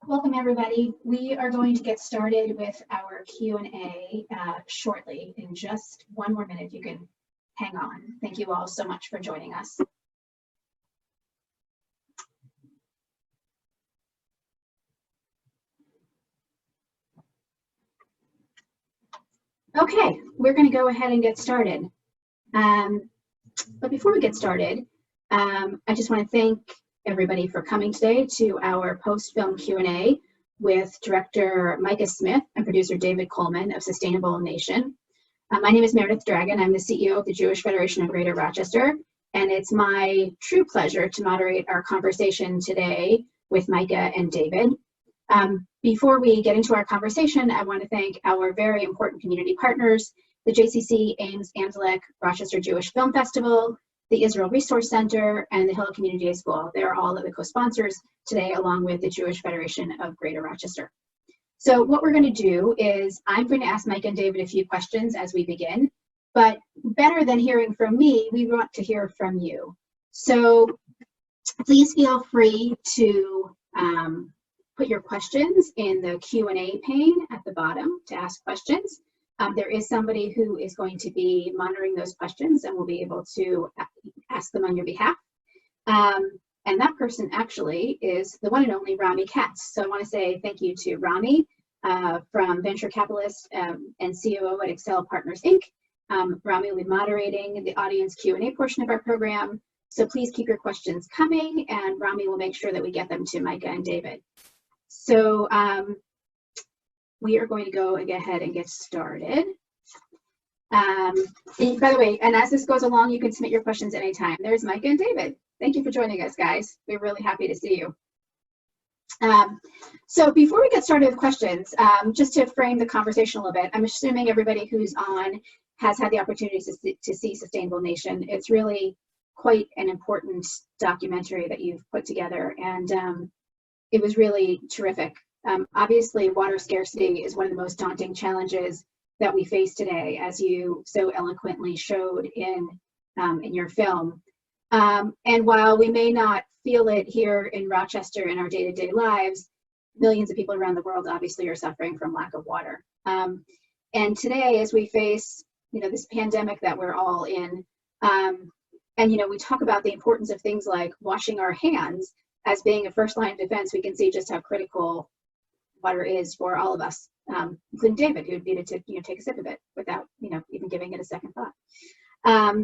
Welcome, everybody. We are going to get started with our Q&A shortly. In just one more minute, you can hang on. Thank you all so much for joining us. Okay, we're going to go ahead and get started. But before we get started, I just want to thank everybody for coming today to our post-film Q&A with director Micah Smith and producer David Coleman of Sustainable Nation. My name is Meredith Dragon. I'm the CEO of the Jewish Federation of Greater Rochester, and it's my true pleasure to moderate our conversation today with Micah and David. Before we get into our conversation, I want to thank our very important community partners, the JCC Ames Amzalek Rochester Jewish Film Festival, the Israel Resource Center, and the Hill Community Day School. They're all of the co-sponsors today, along with the Jewish Federation of Greater Rochester. So what we're going to do is I'm going to ask Mike and David a few questions as we begin, but better than hearing from me, we want to hear from you. So please feel free to put your questions in the Q&A pane at the bottom to ask questions. There is somebody who is going to be monitoring those questions and will be able to ask them on your behalf. And that person actually is the one and only Rami Katz. So I want to say thank you to Rami from Venture Capitalist and COO at Excel Partners, Inc. Rami will be moderating the audience Q&A portion of our program. So please keep your questions coming, and Rami will make sure that we get them to Micah and David. So we are going to go ahead and get started. By the way, and as this goes along, you can submit your questions anytime. There's Micah and David. Thank you for joining us, guys. We're really happy to see you. So before we get started with questions, just to frame the conversation a little bit, I'm assuming everybody who's on has had the opportunity to see Sustainable Nation. It's really quite an important documentary that you've put together, and it was really terrific. Obviously, water scarcity is one of the most daunting challenges that we face today, as you so eloquently showed in your film. And while we may not feel it here in Rochester in our day-to-day lives, millions of people around the world obviously are suffering from lack of water. And today, as we face, this pandemic that we're all in, and we talk about the importance of things like washing our hands as being a first line of defense, we can see just how critical water is for all of us, including David, who would be to take a sip of it without even giving it a second thought.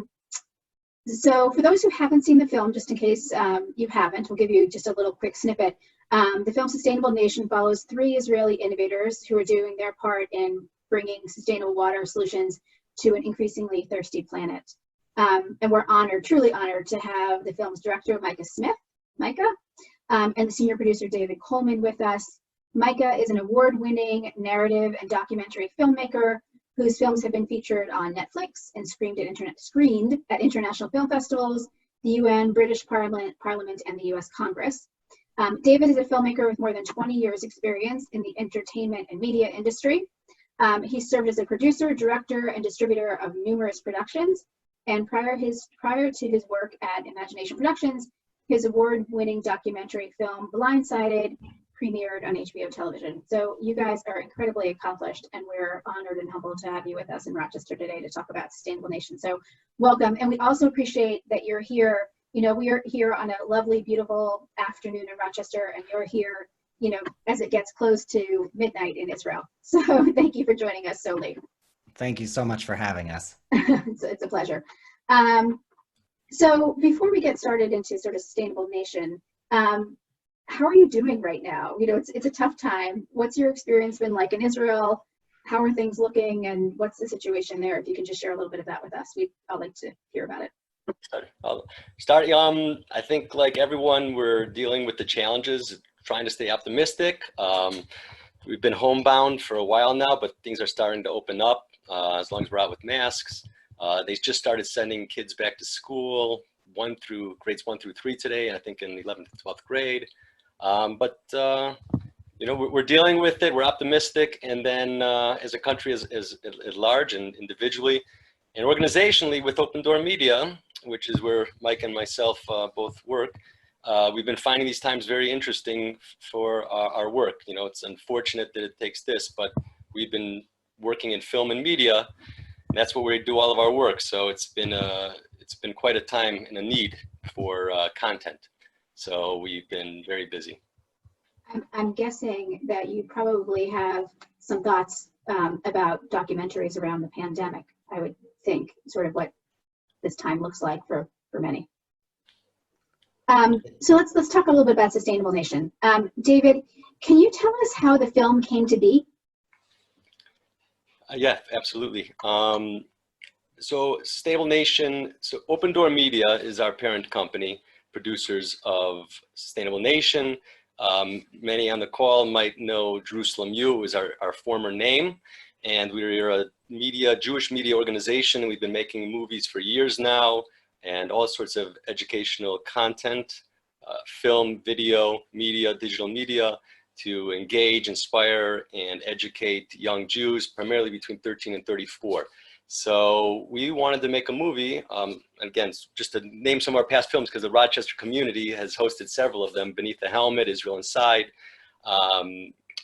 So for those who haven't seen the film, just in case you haven't, we'll give you just a little quick snippet. The film Sustainable Nation follows 3 Israeli innovators who are doing their part in bringing sustainable water solutions to an increasingly thirsty planet. And we're honored, truly honored, to have the film's director, Micah Smith, and the senior producer, David Coleman, with us. Micah is an award-winning narrative and documentary filmmaker whose films have been featured on Netflix and screened at international film festivals, the UN, British Parliament, and the US Congress. David is a filmmaker with more than 20 years experience in the entertainment and media industry. He served as a producer, director, and distributor of numerous productions. And prior to his work at Imagination Productions, his award-winning documentary film, Blindsided, premiered on HBO television. So you guys are incredibly accomplished, and we're honored and humbled to have you with us in Rochester today to talk about Sustainable Nation. So welcome. And we also appreciate that you're here. We are here on a lovely, beautiful afternoon in Rochester, and you're here, as it gets close to midnight in Israel. So thank you for joining us so late. Thank you so much for having us. It's a pleasure. So before we get started into sort of Sustainable Nation, how are you doing right now? It's a tough time. What's your experience been like in Israel? How are things looking, and what's the situation there? If you can just share a little bit of that with us, I'd like to hear about it. I'll start. I think like everyone, we're dealing with the challenges, trying to stay optimistic. We've been homebound for a while now, but things are starting to open up as long as we're out with masks. They just started sending kids back to school, grades 1 through 3 today, and I think in 11th to 12th grade. But we're dealing with it. We're optimistic, and then as a country as large and individually and organizationally with Open Door Media, which is where Mike and myself both work, we've been finding these times very interesting for our work. You know, it's unfortunate that it takes this, but we've been working in film and media, and that's where we do all of our work. So it's been quite a time and a need for content. So we've been very busy. I'm guessing that you probably have some thoughts about documentaries around the pandemic. I would think sort of what this time looks like for many. So let's talk a little bit about Sustainable Nation. David, can you tell us how the film came to be? Yeah, absolutely. So Sustainable Nation, so Open Door Media is our parent company, producers of Sustainable Nation. Many on the call might know Jerusalem U is our former name, and we're a Jewish media organization. We've been making movies for years now, and all sorts of educational content, film, video, media, digital media, to engage, inspire, and educate young Jews, primarily between 13 and 34. So we wanted to make a movie, again, just to name some of our past films, because the Rochester community has hosted several of them, Beneath the Helmet, Israel Inside.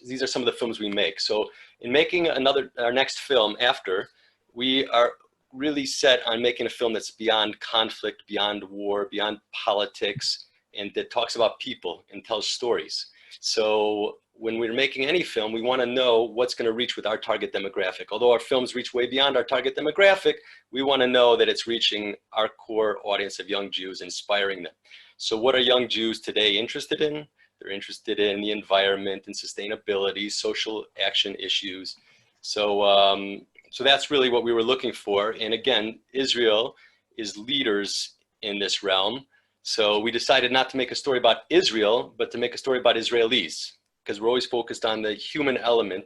These are some of the films we make. So in making our next film after, we are really set on making a film that's beyond conflict, beyond war, beyond politics, and that talks about people and tells stories. So when we're making any film, we want to know what's going to reach with our target demographic. Although our films reach way beyond our target demographic, we want to know that it's reaching our core audience of young Jews, inspiring them. So what are young Jews today interested in? They're interested in the environment and sustainability, social action issues. So, so that's really what we were looking for. And again, Israel is leaders in this realm. So we decided not to make a story about Israel, but to make a story about Israelis, because we're always focused on the human element,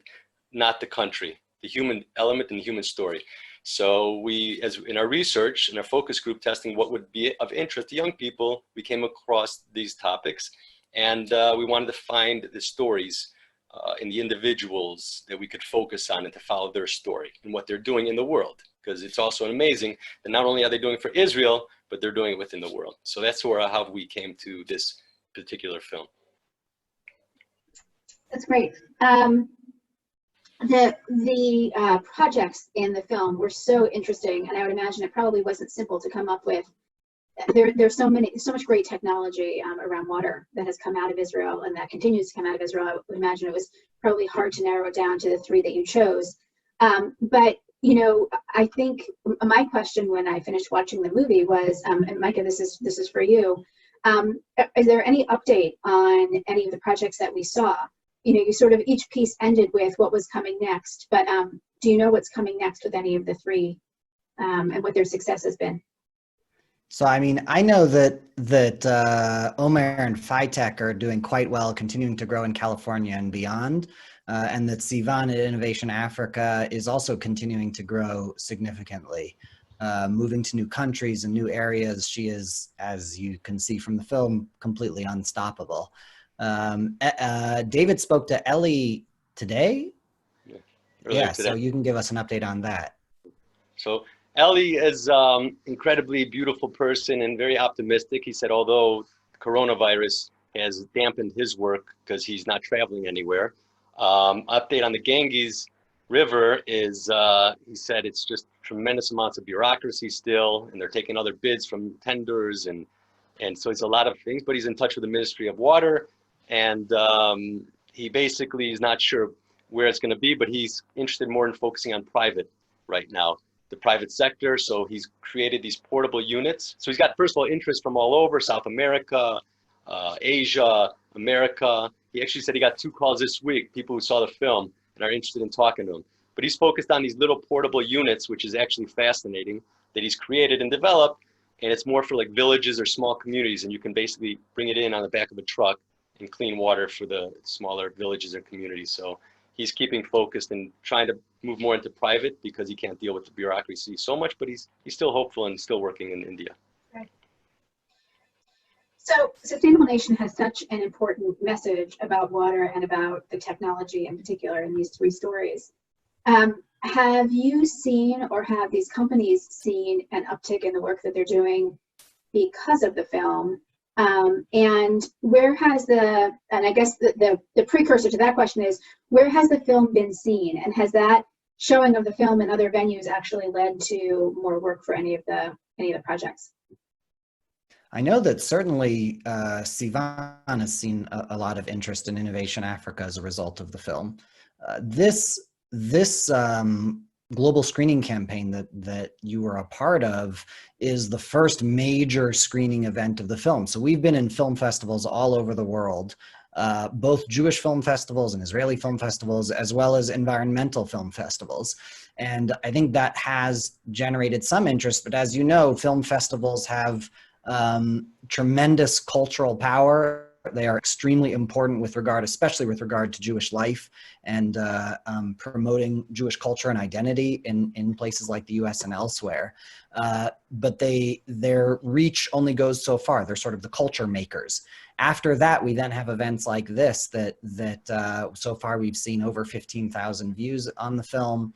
not the country, the human element and the human story. So we, as in our research, in our focus group testing what would be of interest to young people, we came across these topics, and we wanted to find the stories in the individuals that we could focus on and to follow their story and what they're doing in the world. Because it's also amazing that not only are they doing it for Israel, but they're doing it within the world. So that's how we came to this particular film. That's great. The projects in the film were so interesting, and I would imagine it probably wasn't simple to come up with. There's so much great technology around water that has come out of Israel and that continues to come out of Israel. I would imagine it was probably hard to narrow it down to the three that you chose. But you know, I think my question when I finished watching the movie was, and Micah, this is for you. Is there any update on any of the projects that we saw? You know, you sort of each piece ended with what was coming next, but do you know what's coming next with any of the three and what their success has been? So, I mean, I know that Omer and Phytech are doing quite well, continuing to grow in California and beyond, and that Sivan at Innovation Africa is also continuing to grow significantly, moving to new countries and new areas. She is, as you can see from the film, completely unstoppable. David spoke to Ellie today. Yeah, today. so you can give us an update on that. So Ellie is incredibly beautiful person and very optimistic. He said, although coronavirus has dampened his work because he's not traveling anywhere. Update on the Ganges River is, he said it's just tremendous amounts of bureaucracy still, and they're taking other bids from tenders, and so it's a lot of things, but he's in touch with the Ministry of Water, and he basically is not sure where it's going to be, but he's interested more in focusing on private right now, the private sector. So he's created these portable units. So he's got, first of all, interest from all over, South America, Asia, America. He actually said he got 2 calls this week, people who saw the film and are interested in talking to him. But he's focused on these little portable units, which is actually fascinating, that he's created and developed. And it's more for like villages or small communities, and you can basically bring it in on the back of a truck and clean water for the smaller villages and communities. So he's keeping focused and trying to move more into private because he can't deal with the bureaucracy so much, but he's still hopeful and still working in India. Right. So Sustainable Nation has such an important message about water and about the technology in particular in these 3 stories. Have you seen, or have these companies seen, an uptick in the work that they're doing because of the film? And where has and I guess the precursor to that question is, where has the film been seen? And has that showing of the film in other venues actually led to more work for any of the projects? I know that certainly Sivan has seen a lot of interest in Innovation Africa as a result of the film. This global screening campaign that you were a part of is the first major screening event of the film. So we've been in film festivals all over the world, both Jewish film festivals and Israeli film festivals, as well as environmental film festivals. And I think that has generated some interest, but as you know, film festivals have tremendous cultural power. They are extremely important especially with regard to Jewish life and promoting Jewish culture and identity in places like the US and elsewhere. But their reach only goes so far. They're sort of the culture makers. After that, we then have events like this that so far we've seen over 15,000 views on the film.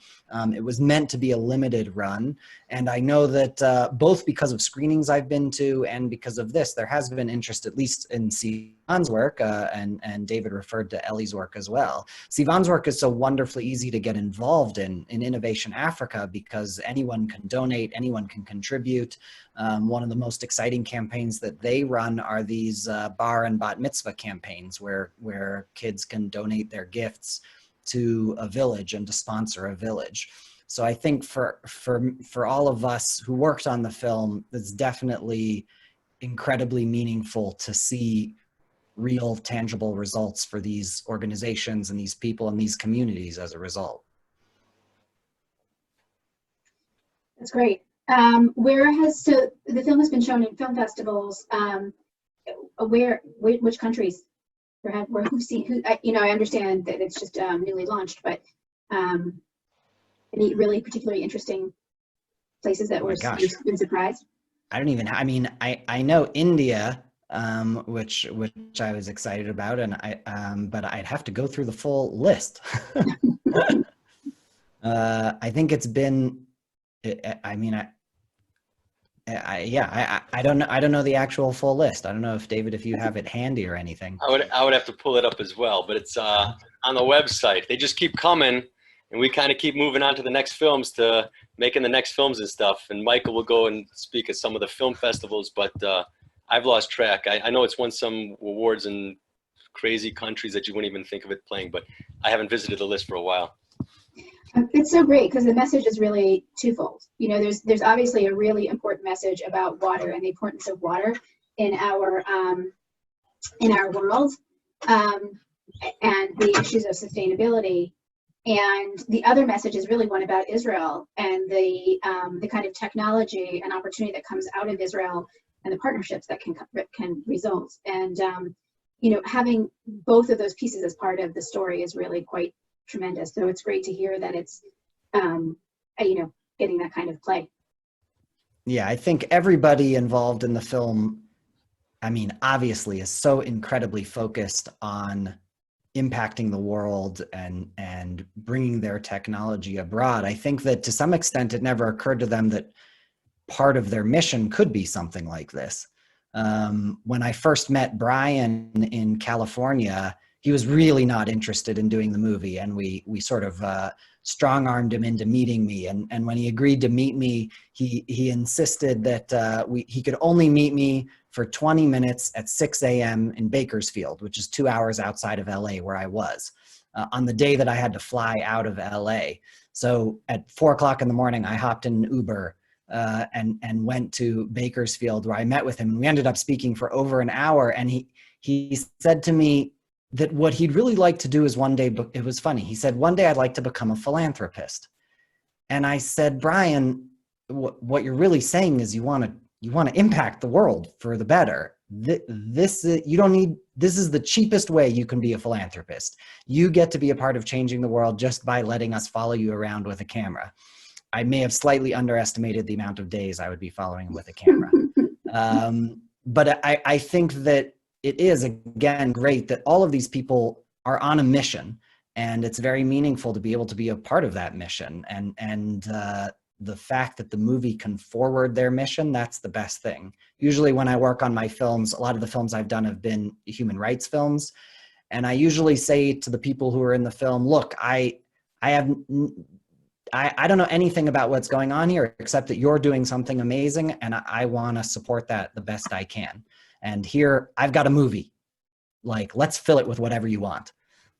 It was meant to be a limited run. And I know that both because of screenings I've been to and because of this, there has been interest, at least in Sivan's work, and David referred to Ellie's work as well. Sivan's work is so wonderfully easy to get involved in Innovation Africa because anyone can donate, anyone can contribute. One of the most exciting campaigns that they run are these bar and bat mitzvah campaigns where kids can donate their gifts to a village and to sponsor a village. So I think for all of us who worked on the film, it's definitely incredibly meaningful to see real tangible results for these organizations and these people and these communities as a result. That's great. So the film has been shown in film festivals. Which countries? Who's seen who? I understand that it's just newly launched, but any really particularly interesting places that you've been surprised? I know India, which I was excited about, and but I'd have to go through the full list. I think it's been. I don't know. I don't know the actual full list. I don't know if David, if you have it handy or anything. I would have to pull it up as well, but it's on the website. They just keep coming, and we kind of keep moving on to the next films, to making the next films and stuff. And Michael will go and speak at some of the film festivals, but I've lost track. I know it's won some awards in crazy countries that you wouldn't even think of it playing, but I haven't visited the list for a while. It's so great because the message is really twofold. There's obviously a really important message about water and the importance of water in our world, and the issues of sustainability. And the other message is really one about Israel and the kind of technology and opportunity that comes out of Israel and the partnerships that can result. And having both of those pieces as part of the story is really quite tremendous. So it's great to hear that it's getting that kind of play. Yeah, I think everybody involved in the film, obviously is so incredibly focused on impacting the world and bringing their technology abroad. I think that to some extent it never occurred to them that part of their mission could be something like this. When I first met Brian in California, he was really not interested in doing the movie, and we sort of strong-armed him into meeting me. And when he agreed to meet me, he insisted that he could only meet me for 20 minutes at 6 a.m. in Bakersfield, which is 2 hours outside of LA where I was, on the day that I had to fly out of LA. So at 4 o'clock in the morning, I hopped in an Uber and went to Bakersfield, where I met with him. And we ended up speaking for over an hour. And he said to me that what he'd really like to do is one day, it was funny. He said, one day I'd like to become a philanthropist. And I said, Brian, what you're really saying is you want to impact the world for the better. This is the cheapest way you can be a philanthropist. You get to be a part of changing the world just by letting us follow you around with a camera. I may have slightly underestimated the amount of days I would be following him with a camera. But I think that it is, again, great that all of these people are on a mission, and it's very meaningful to be able to be a part of that mission. And the fact that the movie can forward their mission, that's the best thing. Usually when I work on my films, a lot of the films I've done have been human rights films. And I usually say to the people who are in the film, look, I don't know anything about what's going on here, except that you're doing something amazing, and I want to support that the best I can. And here, I've got a movie. Like, let's fill it with whatever you want.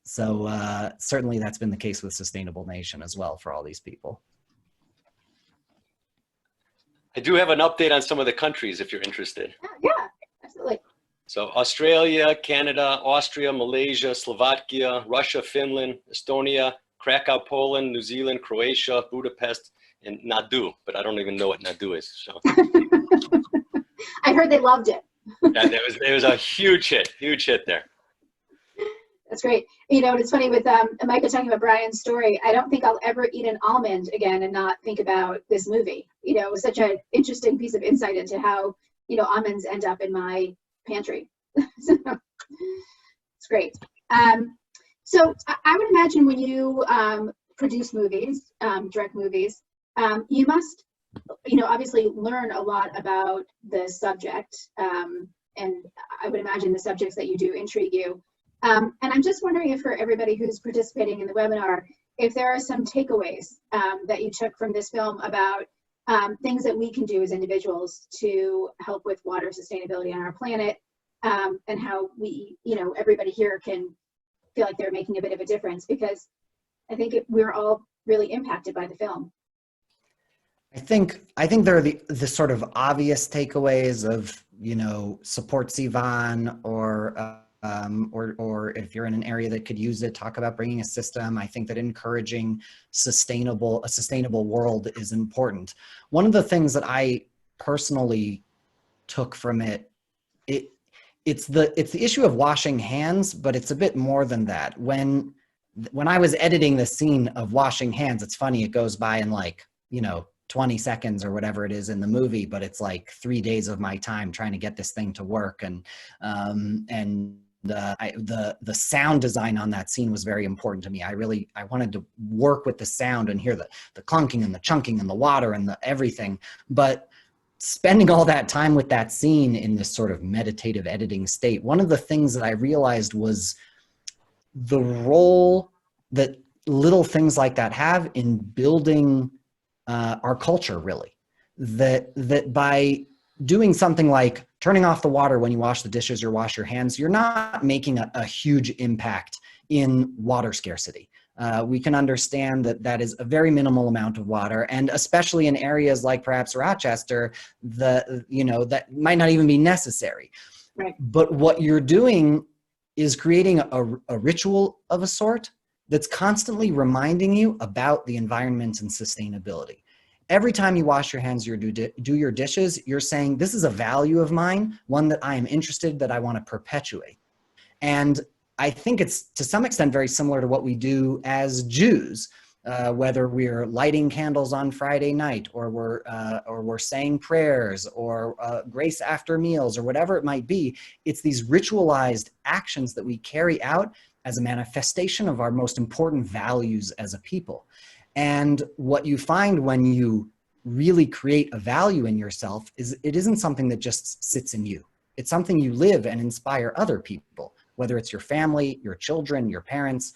So certainly that's been the case with Sustainable Nation as well for all these people. I do have an update on some of the countries if you're interested. Yeah, absolutely. So Australia, Canada, Austria, Malaysia, Slovakia, Russia, Finland, Estonia, Krakow, Poland, New Zealand, Croatia, Budapest, and Nadu, but I don't even know what Nadu is. So I heard they loved it. yeah, there was a huge hit there. That's great. You know, it's funny with Micah talking about Brian's story. I don't think I'll ever eat an almond again and not think about this movie. You know, it was such an interesting piece of insight into how, you know, almonds end up in my pantry. So, it's great. So I would imagine when you produce movies, direct movies, you must, you know, obviously learn a lot about the subject. And I would imagine the subjects that you do intrigue you. And I'm just wondering if for everybody who's participating in the webinar, if there are some takeaways that you took from this film about things that we can do as individuals to help with water sustainability on our planet, and how we, you know, everybody here can feel like they're making a bit of a difference, because I think we're all really impacted by the film. I think there are the sort of obvious takeaways of, you know, support Sivan, or if you're in an area that could use it, talk about bringing a system. I think that encouraging a sustainable world is important. One of the things that I personally took from it's the issue of washing hands, but it's a bit more than that. When I was editing the scene of washing hands, it's funny, it goes by in like, you know, 20 seconds or whatever it is in the movie, but it's like 3 days of my time trying to get this thing to work. And the sound design on that scene was very important to me. I wanted to work with the sound and hear the clunking and the chunking and the water and the everything. But spending all that time with that scene in this sort of meditative editing state, one of the things that I realized was the role that little things like that have in building our culture, really. That by doing something like turning off the water when you wash the dishes or wash your hands, you're not making a huge impact in water scarcity. We can understand that is a very minimal amount of water, and especially in areas like perhaps Rochester, that might not even be necessary. Right. But what you're doing is creating a ritual of a sort that's constantly reminding you about the environment and sustainability. Every time you wash your hands or do your dishes, you're saying, this is a value of mine, one that I am interested, that I want to perpetuate. And I think it's to some extent very similar to what we do as Jews, whether we're lighting candles on Friday night, or we're saying prayers, or grace after meals, or whatever it might be. It's these ritualized actions that we carry out as a manifestation of our most important values as a people. And what you find when you really create a value in yourself is it isn't something that just sits in you. It's something you live and inspire other people, whether it's your family, your children, your parents,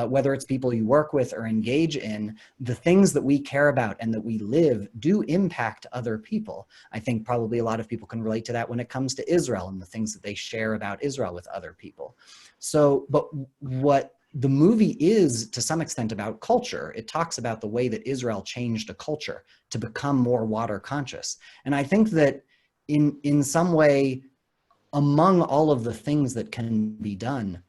whether it's people you work with or engage in. The things that we care about and that we live do impact other people. I think probably a lot of people can relate to that when it comes to Israel and the things that they share about Israel with other people. So, but what the movie is to some extent about culture. It talks about the way that Israel changed a culture to become more water conscious. And I think that in some way, among all of the things that can be done,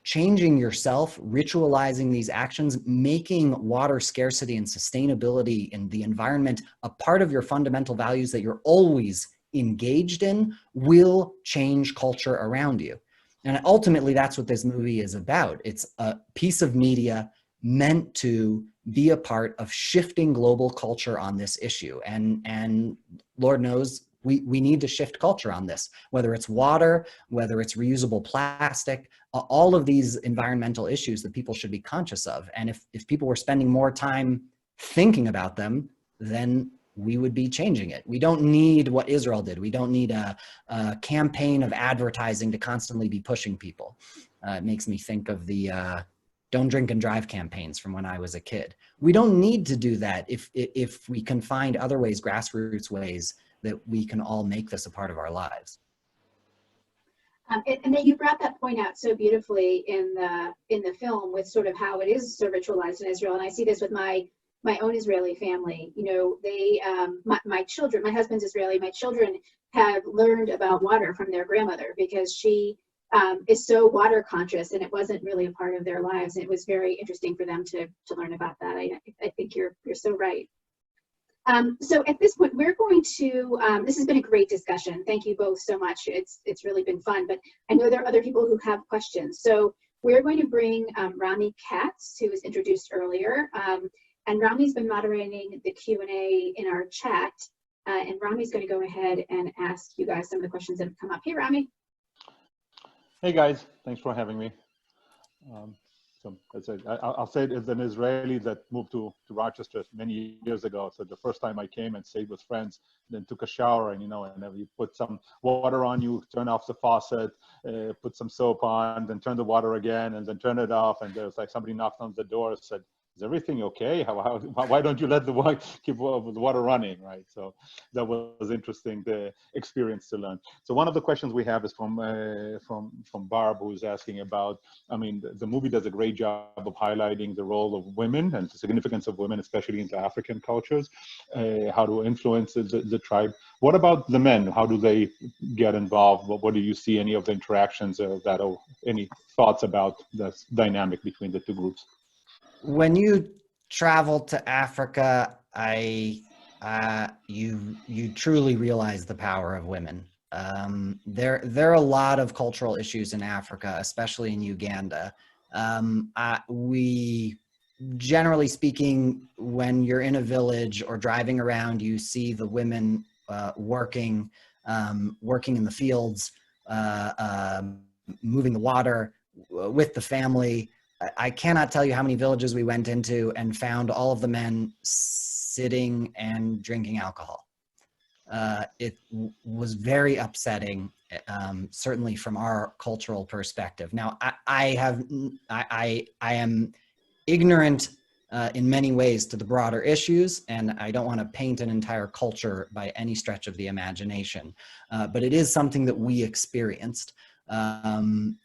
changing yourself, ritualizing these actions, making water scarcity and sustainability in the environment a part of your fundamental values that you're always engaged in, will change culture around you. And ultimately, that's what this movie is about. It's a piece of media meant to be a part of shifting global culture on this issue. And Lord knows, we need to shift culture on this, whether it's water, whether it's reusable plastic, all of these environmental issues that people should be conscious of. And if people were spending more time thinking about them, then we would be changing it. We don't need what Israel did. We don't need a campaign of advertising to constantly be pushing people. It makes me think of the don't drink and drive campaigns from when I was a kid. We don't need to do that if we can find other ways, grassroots ways, that we can all make this a part of our lives. And then you brought that point out so beautifully in the film, with sort of how it is so ritualized in Israel. And I see this with my own Israeli family. You know, they my children, my husband's Israeli, my children have learned about water from their grandmother, because she is so water conscious, and it wasn't really a part of their lives. And it was very interesting for them to learn about that. I think you're so right. So at this point, we're going to, this has been a great discussion. Thank you both so much. It's really been fun, but I know there are other people who have questions. So we're going to bring Rami Katz, who was introduced earlier. And Rami's been moderating the Q&A in our chat. And Rami's going to go ahead and ask you guys some of the questions that have come up. Hey, Rami. Hey guys, thanks for having me. So I'll say it as an Israeli that moved to Rochester many years ago. So the first time I came and stayed with friends, then took a shower, and and then you put some water on, you turn off the faucet, put some soap on, then turn the water again, and then turn it off. And there was like somebody knocked on the door and said, "Is everything okay? Why don't you let the water keep the water running?" Right. So that was interesting, the experience to learn. So one of the questions we have is from Barb, who's asking about. I mean, the movie does a great job of highlighting the role of women and the significance of women, especially in the African cultures, how to influence the tribe. What about the men? How do they get involved? What do you see? Any of the interactions that? Or any thoughts about the dynamic between the two groups? When you travel to Africa, you truly realize the power of women. There are a lot of cultural issues in Africa, especially in Uganda. We, generally speaking, when you're in a village or driving around, you see the women working in the fields, moving the water with the family. I cannot tell you how many villages we went into and found all of the men sitting and drinking alcohol. It was very upsetting, certainly from our cultural perspective. Now, I am ignorant in many ways to the broader issues, and I don't want to paint an entire culture by any stretch of the imagination, but it is something that we experienced. And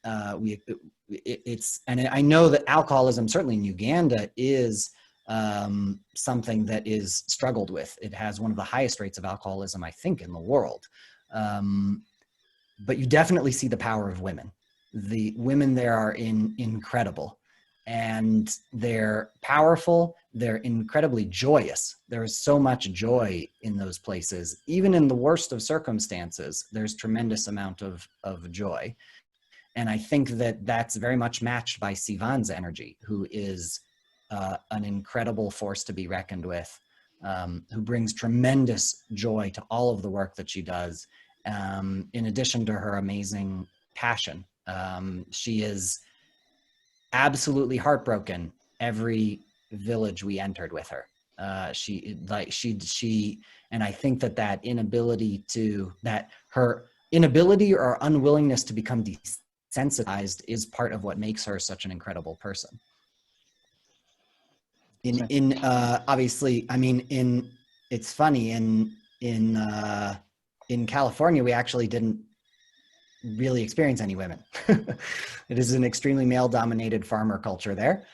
I know that alcoholism, certainly in Uganda, is something that is struggled with. It has one of the highest rates of alcoholism, I think, in the world. But you definitely see the power of women. The women there are incredible, and they're powerful. They're incredibly joyous. There is so much joy in those places. Even in the worst of circumstances, there's tremendous amount of joy. And I think that that's very much matched by Sivan's energy, who is an incredible force to be reckoned with, who brings tremendous joy to all of the work that she does, in addition to her amazing passion. She is absolutely heartbroken every village we entered with her. And I think that her inability or unwillingness to become desensitized is part of what makes her such an incredible person. Obviously, I mean, it's funny, in California, we actually didn't really experience any women. It is an extremely male-dominated farmer culture there,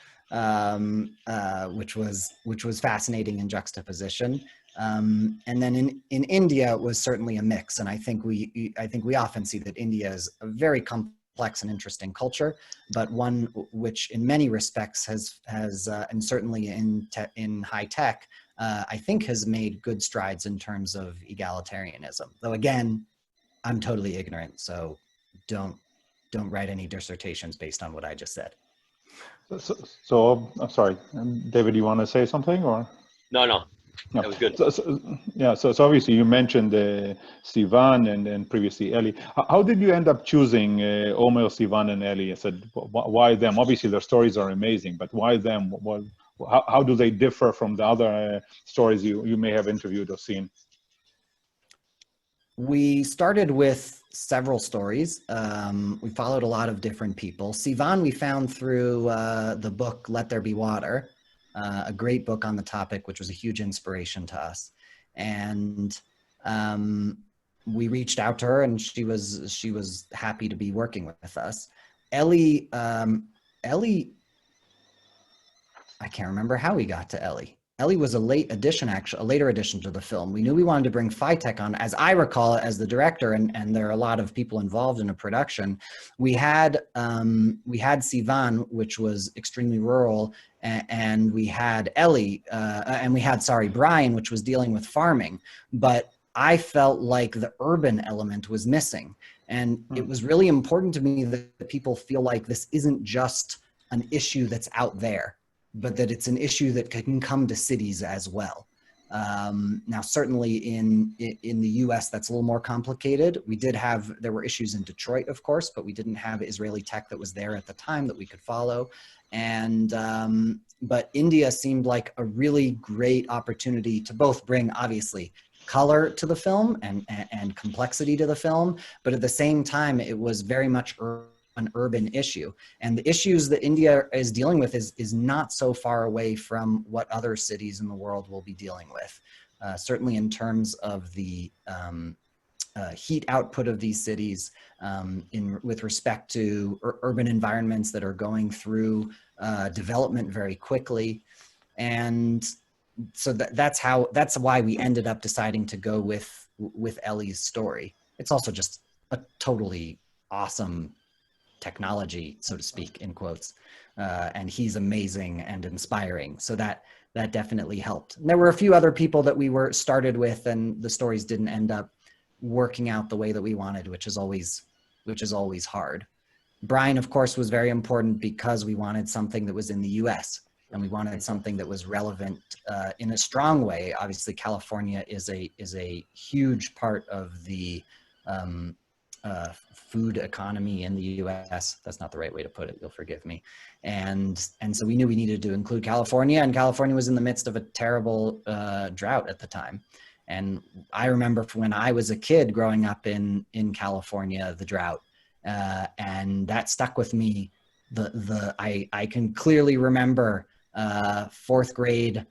which was fascinating in juxtaposition. And then in India, it was certainly a mix, and I think we often see that India is a very complex and interesting culture, but one which, in many respects, has and certainly in high tech, I think has made good strides in terms of egalitarianism. Though again, I'm totally ignorant, so don't write any dissertations based on what I just said. So I'm sorry, David, you want to say something, or? No, that was good. So obviously you mentioned Sivan and previously Eli. How did you end up choosing Omer, Sivan, and Eli? I said, why them? Obviously their stories are amazing, but why them? how do they differ from the other stories you may have interviewed or seen? We started with several stories. We followed a lot of different people. Sivan we found through the book Let There Be Water, a great book on the topic, which was a huge inspiration to us. And we reached out to her, and she was happy to be working with us. Ellie, I can't remember how we got to Ellie. Ellie was a later addition to the film. We knew we wanted to bring Phytech on, as I recall it, as the director, and there are a lot of people involved in a production. We had Sivan, which was extremely rural, and we had Ellie, and we had, Brian, which was dealing with farming. But I felt like the urban element was missing. And it was really important to me that people feel like this isn't just an issue that's out there, but that it's an issue that can come to cities as well. Now, certainly in the US, that's a little more complicated. There were issues in Detroit, of course, but we didn't have Israeli tech that was there at the time that we could follow. And, but India seemed like a really great opportunity to both bring, obviously, color to the film and complexity to the film, but at the same time, it was very much an urban issue. And the issues that India is dealing with is not so far away from what other cities in the world will be dealing with. Certainly in terms of the heat output of these cities, with respect to urban environments that are going through development very quickly. And so that's why we ended up deciding to go with Ellie's story. It's also just a totally awesome technology, so to speak, in quotes, and he's amazing and inspiring. So that definitely helped. And there were a few other people that we were started with, and the stories didn't end up working out the way that we wanted, which is always hard. Brian, of course, was very important because we wanted something that was in the US, and we wanted something that was relevant in a strong way. Obviously, California is a huge part of the food economy in the US. That's not the right way to put it, you'll forgive me. And so we knew we needed to include California, and California was in the midst of a terrible drought at the time. And I remember from when I was a kid growing up in California, the drought, and that stuck with me. I can clearly remember fourth grade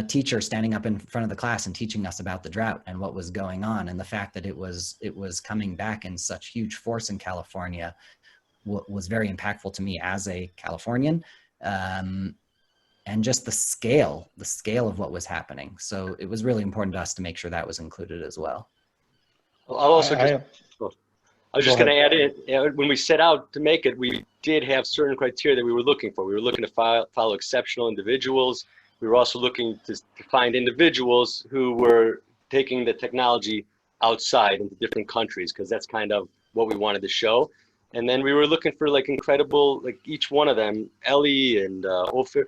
teacher standing up in front of the class and teaching us about the drought and what was going on, and the fact that it was coming back in such huge force in California was very impactful to me as a Californian, and just the scale of what was happening. So it was really important to us to make sure that was included as well. I'll also I was just going to add in, when we set out to make it, we did have certain criteria that we were looking for. We were looking to follow exceptional individuals. We were also looking to find individuals who were taking the technology outside into different countries, because that's kind of what we wanted to show. And then we were looking for like incredible, like each one of them, Ellie and Ofer,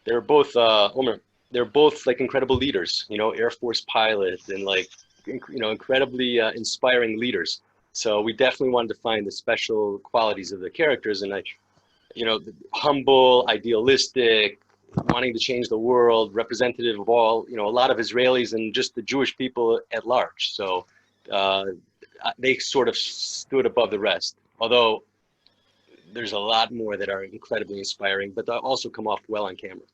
they're both, Omer, they're both like incredible leaders, Air Force pilots, and like, incredibly inspiring leaders. So we definitely wanted to find the special qualities of the characters, and humble, idealistic, wanting to change the world, representative of all, a lot of Israelis and just the Jewish people at large. So they sort of stood above the rest, although there's a lot more that are incredibly inspiring, but they also come off well on camera.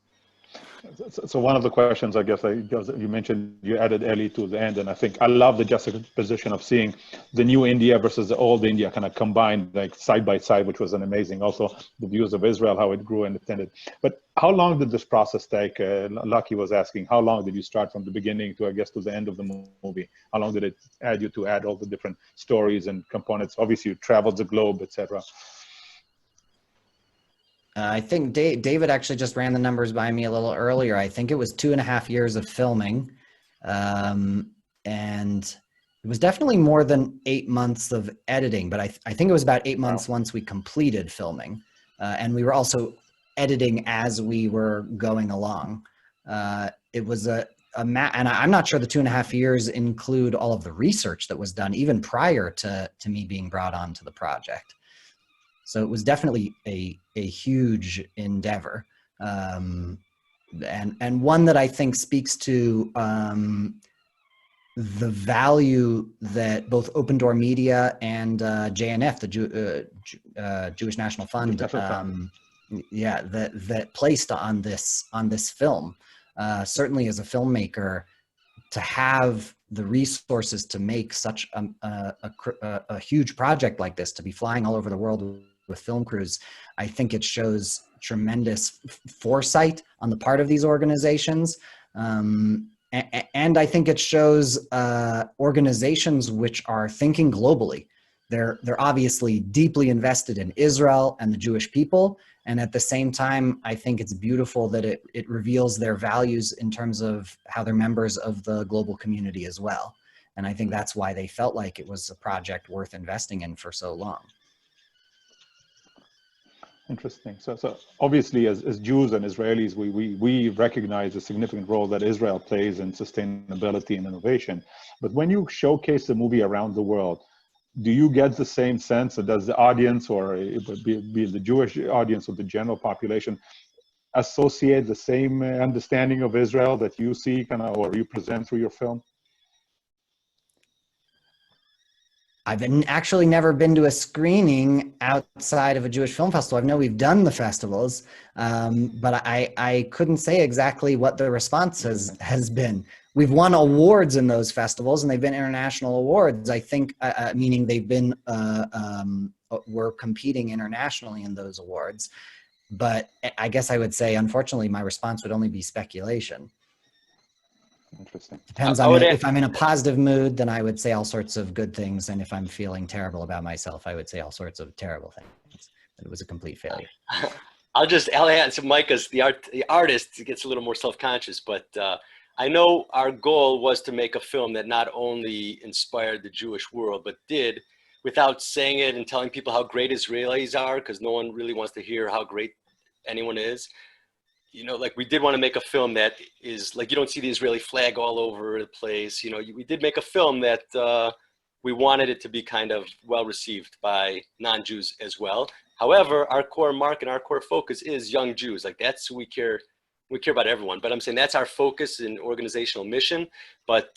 So one of the questions, I guess, you mentioned you added Ellie to the end, and I think I love the juxtaposition of seeing the new India versus the old India kind of combined, like side by side, which was an amazing. Also, the views of Israel, how it grew and extended. But how long did this process take? Lucky was asking, how long did you start from the beginning to, I guess, to the end of the movie? How long did it add you to add all the different stories and components? Obviously, you traveled the globe, etc. I think David actually just ran the numbers by me a little earlier. I think it was 2.5 years of filming. And it was definitely more than 8 months of editing, but I think it was about 8 months once we completed filming. And we were also editing as we were going along. It was and I'm not sure the 2.5 years include all of the research that was done even prior to me being brought on to the project. So it was definitely a huge endeavor. and one that I think speaks to the value that both Open Door Media and JNF, the Jewish National Fund, that placed on this film. Certainly, as a filmmaker, to have the resources to make such a huge project like this, to be flying all over the world with film crews, I think it shows tremendous foresight on the part of these organizations. And I think it shows organizations which are thinking globally. They're obviously deeply invested in Israel and the Jewish people. And at the same time, I think it's beautiful that it reveals their values in terms of how they're members of the global community as well. And I think that's why they felt like it was a project worth investing in for so long. Interesting. So obviously, as Jews and Israelis, we recognize the significant role that Israel plays in sustainability and innovation. But when you showcase the movie around the world, do you get the same sense, or does the audience, or be it the Jewish audience or the general population, associate the same understanding of Israel that you see or you present through your film? I've actually never been to a screening outside of a Jewish film festival. I know we've done the festivals, but I couldn't say exactly what the response has been. We've won awards in those festivals, and they've been international awards. I think, meaning they've been, we're competing internationally in those awards. But I guess I would say, unfortunately, my response would only be speculation. Interesting. Depends on if I'm in a positive mood, then I would say all sorts of good things. And if I'm feeling terrible about myself, I would say all sorts of terrible things. It was a complete failure. I'll add, so Mike, as the artist, gets a little more self-conscious, but I know our goal was to make a film that not only inspired the Jewish world, but did, without saying it and telling people how great Israelis are, because no one really wants to hear how great anyone is. You know, like, we did want to make a film that is like, you don't see the Israeli flag all over the place. You know, we did make a film that we wanted it to be kind of well received by non-Jews as well. However, our core market, our core focus is young Jews. Like, that's who we care. We care about everyone, but I'm saying that's our focus and organizational mission. But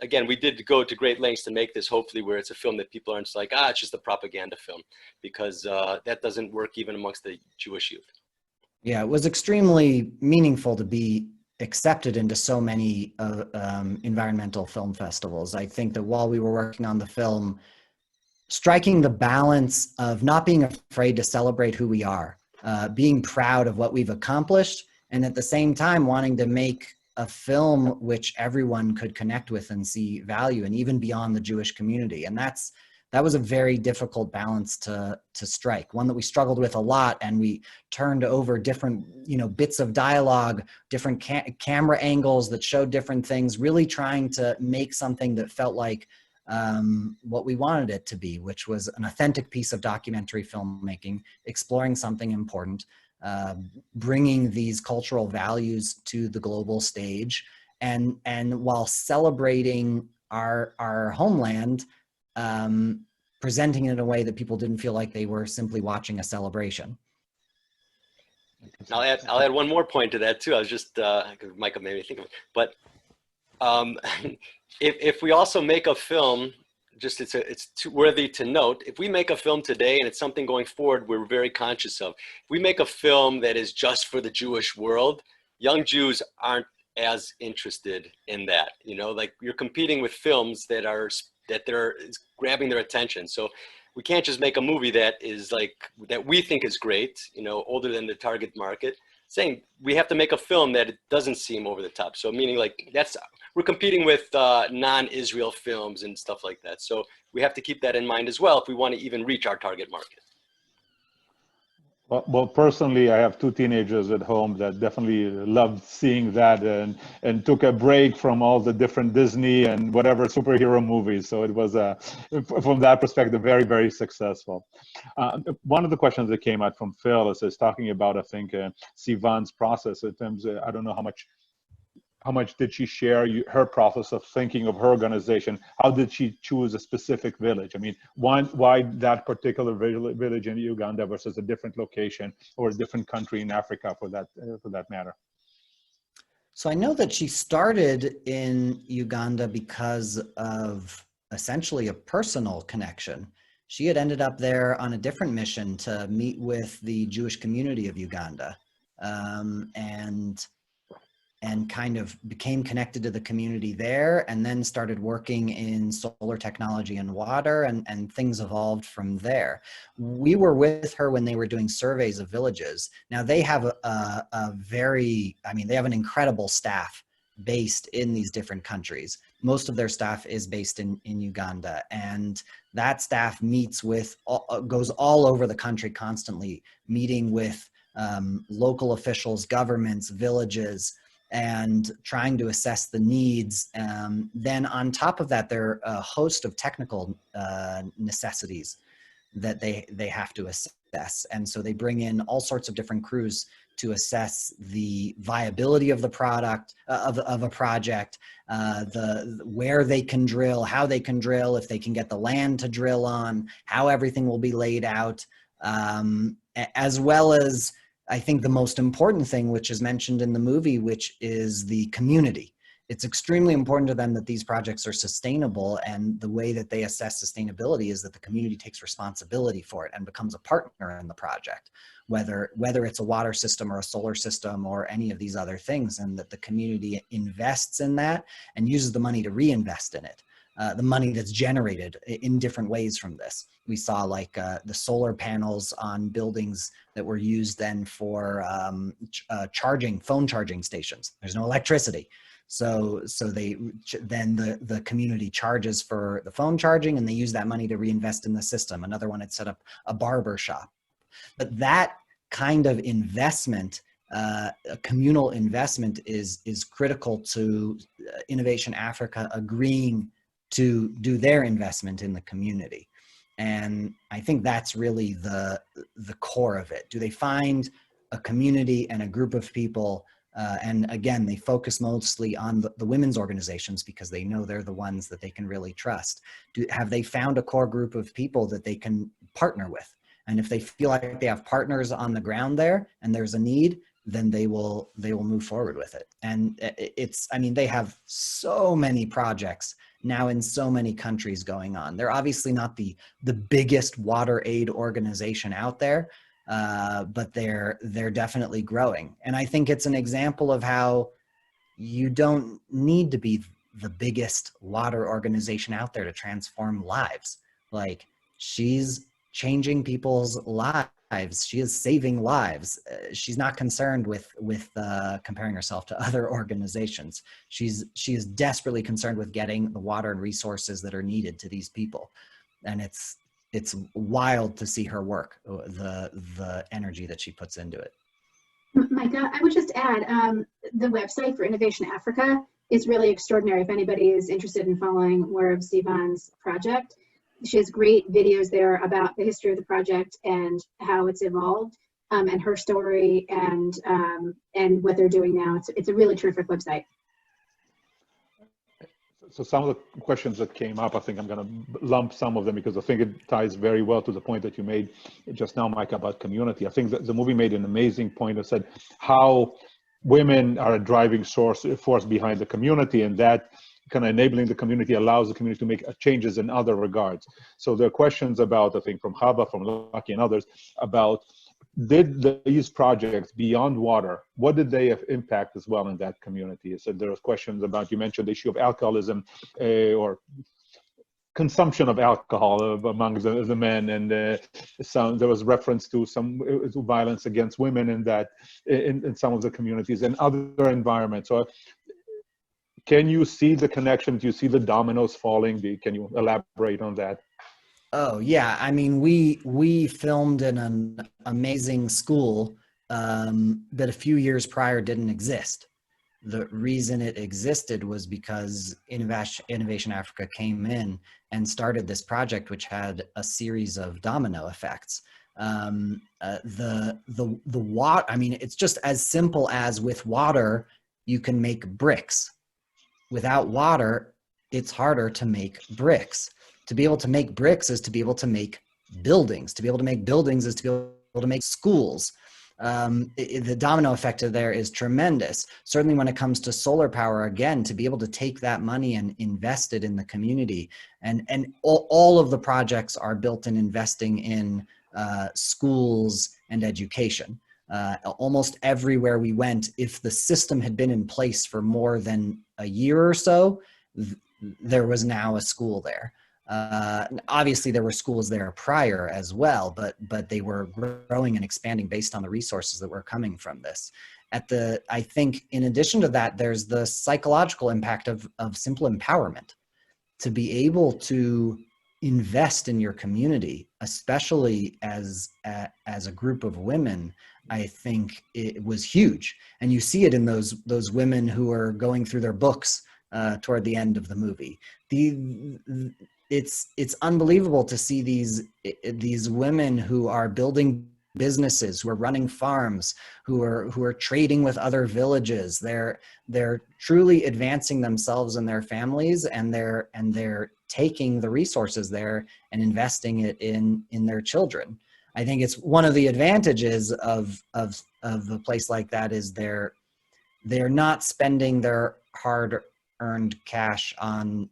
again, we did go to great lengths to make this, hopefully, where it's a film that people aren't just like, it's just a propaganda film, because that doesn't work even amongst the Jewish youth. Yeah, it was extremely meaningful to be accepted into so many environmental film festivals. I think that while we were working on the film, striking the balance of not being afraid to celebrate who we are, being proud of what we've accomplished, and at the same time wanting to make a film which everyone could connect with and see value in, even beyond the Jewish community. And that was a very difficult balance to strike, one that we struggled with a lot, and we turned over different, bits of dialogue, different camera angles that showed different things, really trying to make something that felt like what we wanted it to be, which was an authentic piece of documentary filmmaking, exploring something important, bringing these cultural values to the global stage, and while celebrating our homeland, presenting it in a way that people didn't feel like they were simply watching a celebration. I'll add one more point to that too. I was just, Michael made me think of it, but if we also make a film, it's too worthy to note, if we make a film today and it's something going forward we're very conscious of, if we make a film that is just for the Jewish world, young Jews aren't as interested in that. Like, you're competing with films that are grabbing their attention. So we can't just make a movie that is like, that we think is great, older than the target market. Saying we have to make a film that it doesn't seem over the top. So meaning, like, we're competing with non-Israel films and stuff like that. So we have to keep that in mind as well if we want to even reach our target market. Well, personally, I have two teenagers at home that definitely loved seeing that and took a break from all the different Disney and whatever superhero movies. So it was, from that perspective, very, very successful. One of the questions that came out from Phil is talking about, I think, Sivan's process in terms of, I don't know how much did she share her process of thinking of her organization? How did she choose a specific village? I mean, why that particular village in Uganda versus a different location or a different country in Africa for that matter? So I know that she started in Uganda because of essentially a personal connection. She had ended up there on a different mission to meet with the Jewish community of Uganda, um, and and kind of became connected to the community there, and then started working in solar technology and water, and things evolved from there. We were with her when they were doing surveys of villages. Now they have a very, I mean, they have an incredible staff based in these different countries. Most of their staff is based in Uganda, and that staff meets with, goes all over the country constantly, meeting with local officials, governments, villages, and trying to assess the needs. Then on top of that, there are a host of technical necessities that they have to assess. And so they bring in all sorts of different crews to assess the viability of the product, of a project, where they can drill, how they can drill, if they can get the land to drill on, how everything will be laid out, as well as, I think, the most important thing, which is mentioned in the movie, which is the community. It's extremely important to them that these projects are sustainable, and the way that they assess sustainability is that the community takes responsibility for it and becomes a partner in the project, whether it's a water system or a solar system or any of these other things, and that the community invests in that and uses the money to reinvest in it. The money that's generated in different ways from this. We saw like the solar panels on buildings that were used then for phone charging stations. There's no electricity. So then the community charges for the phone charging, and they use that money to reinvest in the system. Another one had set up a barber shop. But that kind of investment, a communal investment, is critical to Innovation Africa agreeing to do their investment in the community. And I think that's really the core of it. Do they find a community and a group of people, and again, they focus mostly on the women's organizations because they know they're the ones that they can really trust. Have they found a core group of people that they can partner with? And if they feel like they have partners on the ground there and there's a need, then they will move forward with it. And it's, I mean, they have so many projects now in so many countries going on. They're obviously not the biggest water aid organization out there, but they're definitely growing. And I think it's an example of how you don't need to be the biggest water organization out there to transform lives. Like, she's changing people's lives. She is saving lives. She's not concerned with comparing herself to other organizations. She is desperately concerned with getting the water and resources that are needed to these people. And it's wild to see her work, the energy that she puts into it. Micah, I would just add, the website for Innovation Africa is really extraordinary if anybody is interested in following more of Sivan's project. She has great videos there about the history of the project and how it's evolved, and her story, and what they're doing now. It's a really terrific website. So some of the questions that came up, I think I'm going to lump some of them because I think it ties very well to the point that you made just now, Mike, about community. I think that the movie made an amazing point and said how women are a driving force behind the community, and that kind of enabling the community allows the community to make changes in other regards. So there are questions about, I think, from Hava, from Lucky, and others about, did these projects beyond water, what did they have impact as well in that community? So there was questions about, you mentioned the issue of alcoholism or consumption of alcohol among the men, and there was reference to some violence against women in that in some of the communities and other environments. So can you see the connection? Do you see the dominoes falling? Can you elaborate on that? Oh yeah, I mean, we filmed in an amazing school that a few years prior didn't exist. The reason it existed was because Innovation Africa came in and started this project, which had a series of domino effects. The water, I mean, it's just as simple as with water, you can make bricks. Without water, it's harder to make bricks. To be able to make bricks is to be able to make buildings. To be able to make buildings is to be able to make schools. the domino effect of there is tremendous. Certainly when it comes to solar power, again, to be able to take that money and invest it in the community, and all of the projects are built in investing in schools and education. Almost everywhere we went, if the system had been in place for more than a year or so, there was now a school there. Obviously, there were schools there prior as well, but they were growing and expanding based on the resources that were coming from this. I think in addition to that, there's the psychological impact of simple empowerment. To be able to invest in your community, especially as a group of women, I think it was huge. And you see it in those women who are going through their books toward the end of the movie. It's unbelievable to see these women who are building businesses, who are running farms, who are trading with other villages. They're truly advancing themselves and their families, and they're taking the resources there and investing it in their children. I think it's one of the advantages of a place like that is they're not spending their hard-earned cash on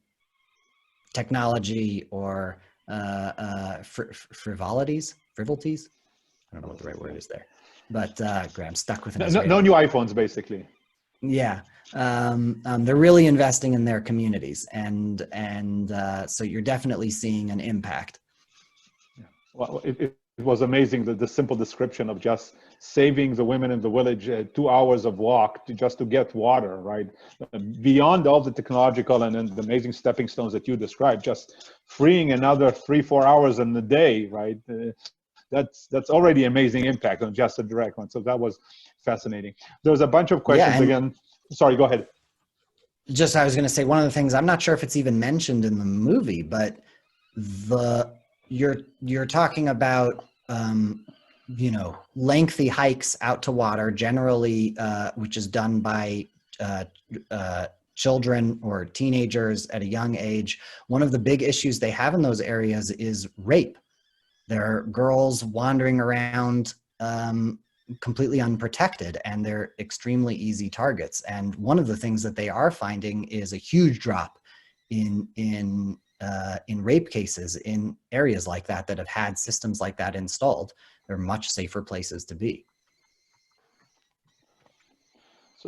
technology or frivolities. I don't know what the right word is there, but Graham stuck with an no new iPhones, basically. Yeah, they're really investing in their communities, and so you're definitely seeing an impact. Yeah. Well, it was amazing, the simple description of just saving the women in the village 2 hours of walk just to get water, right? Beyond all the technological and the amazing stepping stones that you described, just freeing another 3-4 hours in the day, right? That's already amazing impact on just a direct one. So that was fascinating. There's a bunch of questions again. Sorry, go ahead. Just, I was going to say, one of the things, I'm not sure if it's even mentioned in the movie, but you're talking about, lengthy hikes out to water, generally, which is done by children or teenagers at a young age. One of the big issues they have in those areas is rape. There are girls wandering around completely unprotected, and they're extremely easy targets. And one of the things that they are finding is a huge drop in rape cases in areas like that have had systems like that installed. They're much safer places to be.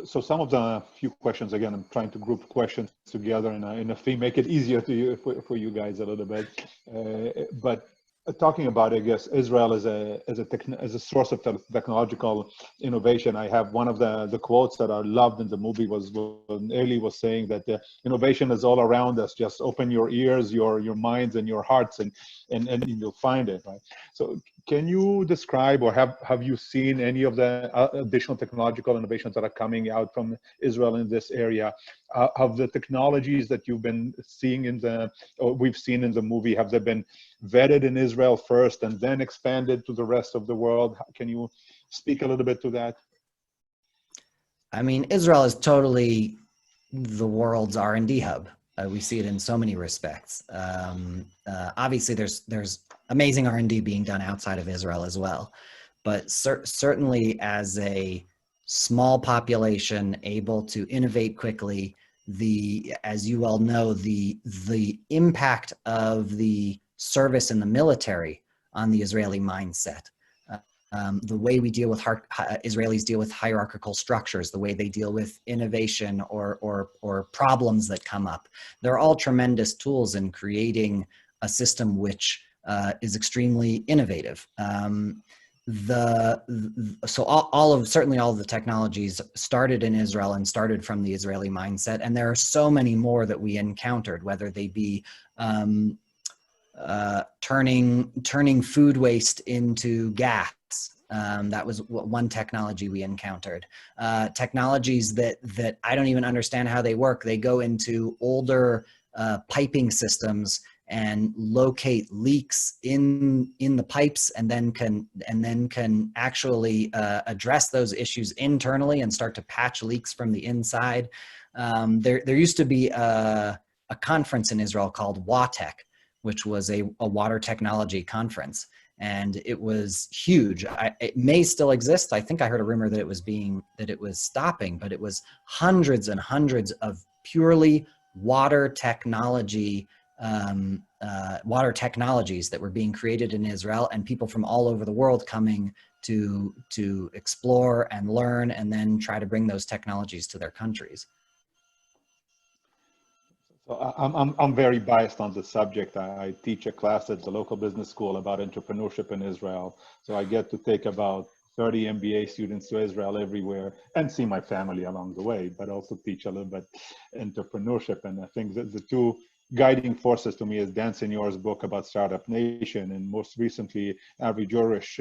So some of the few questions, again, I'm trying to group questions together in a theme, make it easier for you guys a little bit. But talking about, I guess, Israel as a source of technological innovation, I have one of the quotes that I loved in the movie was when Eli was saying that the innovation is all around us. Just open your ears, your minds, and your hearts, and you'll find it. Right. So, can you describe, or have you seen any of the additional technological innovations that are coming out from Israel in this area? Of the technologies that you've been seeing or we've seen in the movie, have they been vetted in Israel first and then expanded to the rest of the world? Can you speak a little bit to that? I mean, Israel is totally the world's R&D hub. We see it in so many respects. Obviously, there's amazing R&D being done outside of Israel as well, but certainly as a small population able to innovate quickly, as you all know, the impact of the service in the military on the Israeli mindset, the way we deal with Israelis deal with hierarchical structures, the way they deal with innovation or problems that come up, they're all tremendous tools in creating a system which is extremely innovative. Certainly all of the technologies started in Israel and started from the Israeli mindset, and there are so many more that we encountered, whether they be turning food waste into gas. That was one technology we encountered. Technologies that I don't even understand how they work. They go into older piping systems and locate leaks in the pipes, and then can actually address those issues internally and start to patch leaks from the inside. There used to be a conference in Israel called WATEC, which was a water technology conference. and it was huge. It may still exist. I think I heard a rumor that it was stopping, but it was hundreds and hundreds of purely water technologies that were being created in Israel, and people from all over the world coming to explore and learn, and then try to bring those technologies to their countries. So I'm very biased on the subject. I teach a class at the local business school about entrepreneurship in Israel. So I get to take about 30 MBA students to Israel everywhere and see my family along the way, but also teach a little bit entrepreneurship. And I think that the two guiding forces to me is Dan Senior's book about Startup Nation, and most recently, Avi Jorish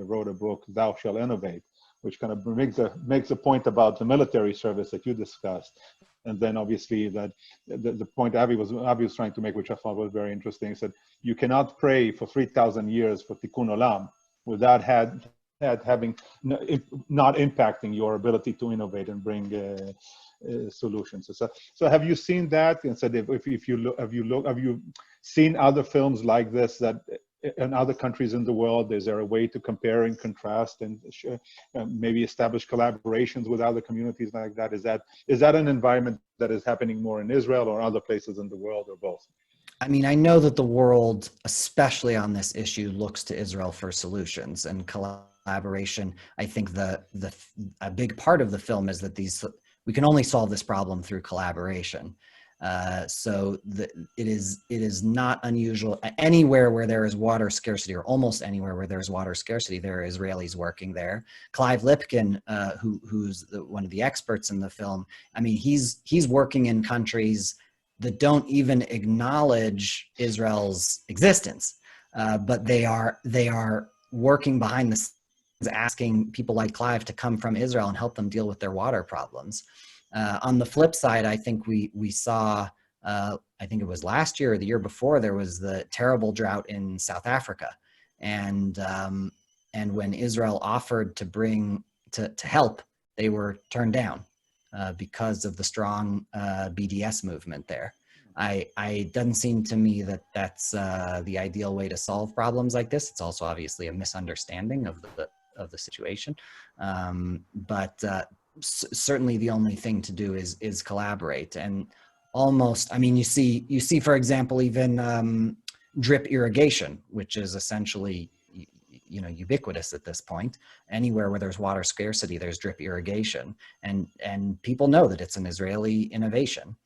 wrote a book, Thou Shall Innovate, which kind of makes a point about the military service that you discussed. And then obviously that the point Avi was trying to make, which I thought was very interesting, is that you cannot pray for 3,000 years for Tikkun Olam without having not impacting your ability to innovate and bring solutions. So have you seen that? And said if you look, have you seen other films like this that in other countries in the world? Is there a way to compare and contrast and maybe establish collaborations with other communities like that? Is that an environment that is happening more in Israel or other places in the world, or both? I mean, I know that the world, especially on this issue, looks to Israel for solutions and collaboration. I think a big part of the film is that we can only solve this problem through collaboration. So it is not unusual anywhere where there is water scarcity, or almost anywhere where there's water scarcity, there are Israelis working there. Clive Lipkin, who's one of the experts in the film, I mean, he's working in countries that don't even acknowledge Israel's existence, but they are working behind the scenes, asking people like Clive to come from Israel and help them deal with their water problems. On the flip side, I think we saw, I think it was last year or the year before, there was the terrible drought in South Africa. And when Israel offered to help, they were turned down because of the strong BDS movement there. It doesn't seem to me that that's the ideal way to solve problems like this. It's also obviously a misunderstanding of the situation. But certainly the only thing to do is collaborate. And almost, I mean, you see, for example, even drip irrigation, which is essentially, ubiquitous at this point. Anywhere where there's water scarcity, there's drip irrigation, and people know that it's an Israeli innovation.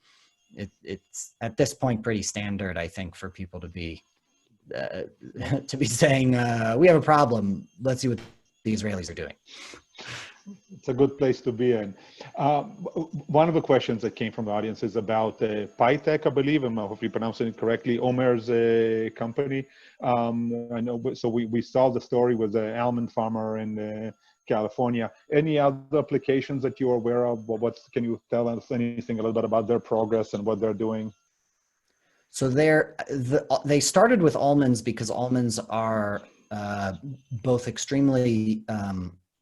It's at this point pretty standard, I think, for people to be saying, we have a problem, let's see what the Israelis are doing. It's a good place to be in. One of the questions that came from the audience is about PyTech, I believe, I'm hopefully pronouncing it correctly, Omer's company. I know, so we saw the story with the almond farmer in California. Any other applications that you're aware of? Can you tell us anything a little bit about their progress and what they're doing? So they started with almonds because almonds are both extremely,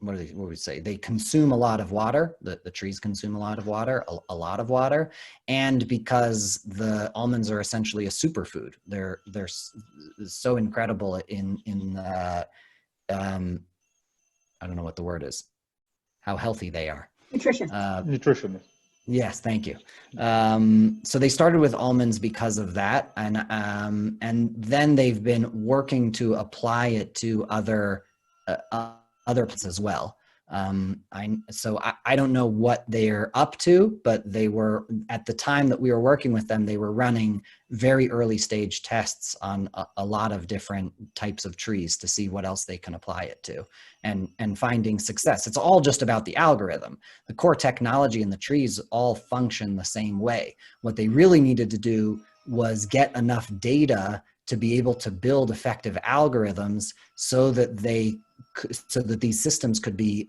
what would we say? They consume a lot of water. The trees consume a lot of water, a lot of water, and because the almonds are essentially a superfood. They're so incredible in I don't know what the word is, how healthy they are. Nutrition. Nutrition. Yes, thank you. So they started with almonds because of that, and then they've been working to apply it to other plants as well. I don't know what they're up to, but they were, at the time that we were working with them, they were running very early stage tests on a lot of different types of trees to see what else they can apply it to, and finding success. It's all just about the algorithm. The core technology in the trees all function the same way. What they really needed to do was get enough data to be able to build effective algorithms so that these systems could be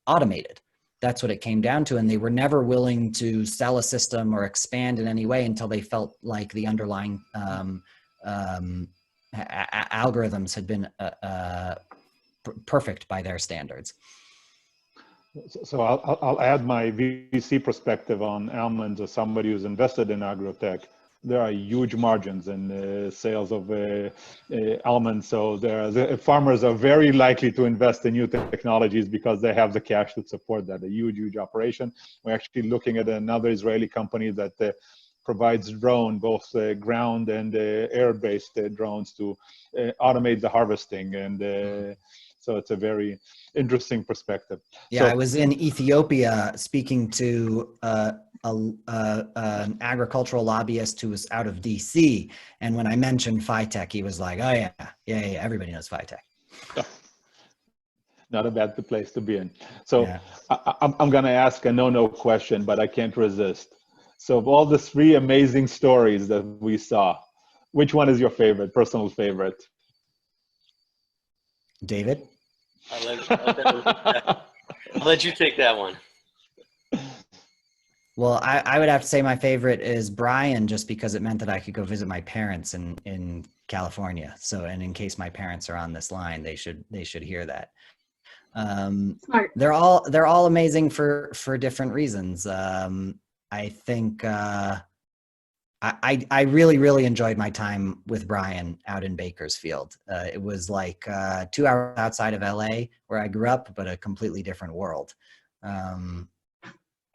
automated. That's what it came down to. And they were never willing to sell a system or expand in any way until they felt like the underlying algorithms had been perfect by their standards. So I'll add my VC perspective on almonds as somebody who's invested in agrotech. there are huge margins in sales of almonds. So the farmers are very likely to invest in new technologies because they have the cash to support that. A huge operation. We're actually looking at another Israeli company that provides drone, both ground and air-based drones to automate the harvesting. And so it's a very interesting perspective. Yeah, So, I was in Ethiopia speaking to an agricultural lobbyist who was out of DC. And when I mentioned Phytech, he was like, oh yeah, everybody knows Phytech. not a bad place to be in. So Yeah. I'm going to ask a no question, but I can't resist. So of all the 3 amazing stories that we saw, which one is your favorite, personal favorite? David? I'll let you take that one. Well, I would have to say my favorite is Brian, just because it meant that I could go visit my parents in California. So, and in case my parents are on this line, they should hear that. Smart. They're all amazing for different reasons. I think I really enjoyed my time with Brian out in Bakersfield. It was like 2 hours outside of LA where I grew up, but a completely different world.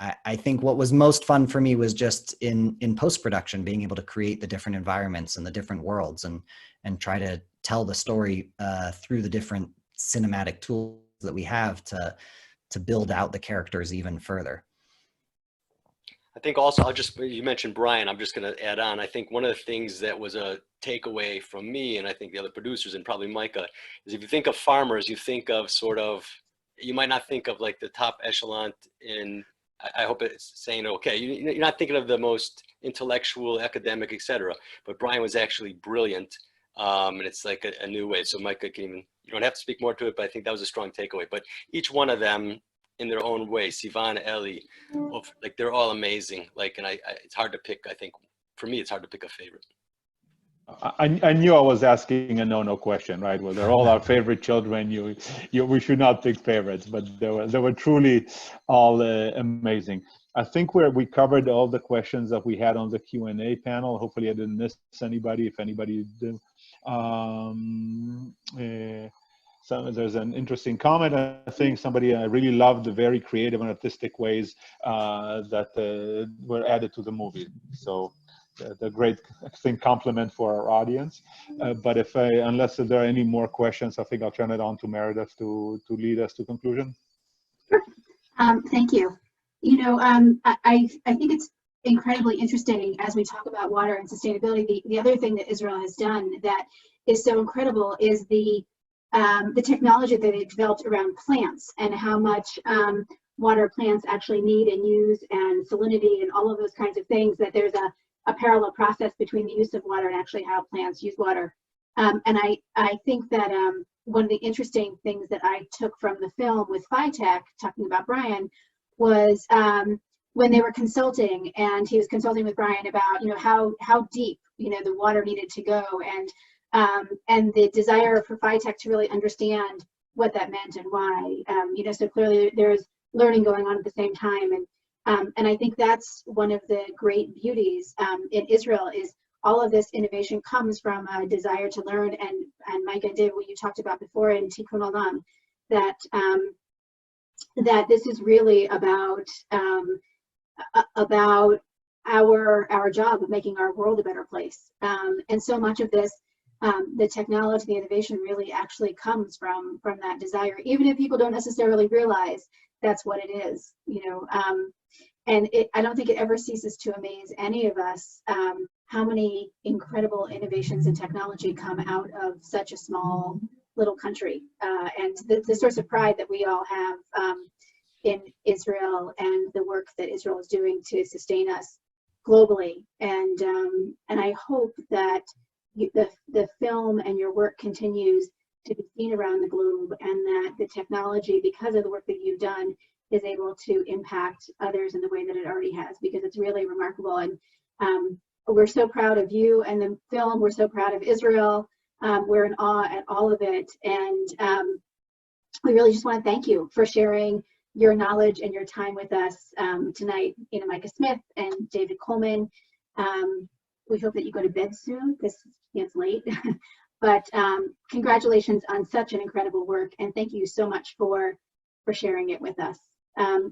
I think what was most fun for me was just in post-production, being able to create the different environments and the different worlds and try to tell the story through the different cinematic tools that we have to build out the characters even further. I think also, you mentioned Brian, I'm just going to add on. I think one of the things that was a takeaway from me, and I think the other producers and probably Micah, is if you think of farmers, you think of you might not think of like the top echelon in, I hope it's saying okay, you're not thinking of the most intellectual, academic, etc. But Brian was actually brilliant, and it's like a new way. So Micah you don't have to speak more to it, but I think that was a strong takeaway. But each one of them, in their own way, Sivan, Ellie, like they're all amazing. Like, and it's hard to pick. I think for me, it's hard to pick a favorite. I knew I was asking a no question, right? Well, they're all our favorite children. We should not pick favorites, but they were truly all amazing. I think we covered all the questions that we had on the Q&A panel. Hopefully I didn't miss anybody. If anybody did, so there's an interesting comment. I think somebody really loved the very creative and artistic ways that were added to the movie. So the great compliment for our audience. But unless there are any more questions, I think I'll turn it on to Meredith to lead us to conclusion. Sure. Thank you. I think it's incredibly interesting as we talk about water and sustainability. The other thing that Israel has done that is so incredible is the technology that they've developed around plants and how much water plants actually need and use, and salinity and all of those kinds of things, that there's a parallel process between the use of water and actually how plants use water. And I think that one of the interesting things that I took from the film with Phytech, talking about Brian, was when they were consulting, and he was consulting with Brian about how deep the water needed to go, and the desire for Phytech to really understand what that meant and why. So clearly there's learning going on at the same time, and I think that's one of the great beauties in Israel, is all of this innovation comes from a desire to learn, and Micah did what you talked about before in Tikkun Olam, that this is really about our job of making our world a better place, and so much of this, the technology, the innovation really actually comes from that desire, even if people don't necessarily realize that's what it is, and I don't think it ever ceases to amaze any of us how many incredible innovations and technology come out of such a small little country, and the source of pride that we all have in Israel and the work that Israel is doing to sustain us globally. And I hope that the film and your work continues to be seen around the globe, and that the technology, because of the work that you've done, is able to impact others in the way that it already has, because it's really remarkable. And we're so proud of you and the film. We're so proud of Israel. We're in awe at all of it. And we really just want to thank you for sharing your knowledge and your time with us tonight, Micah Smith and David Coleman. we hope that you go to bed soon because it's late. But congratulations on such an incredible work, and thank you so much for sharing it with us.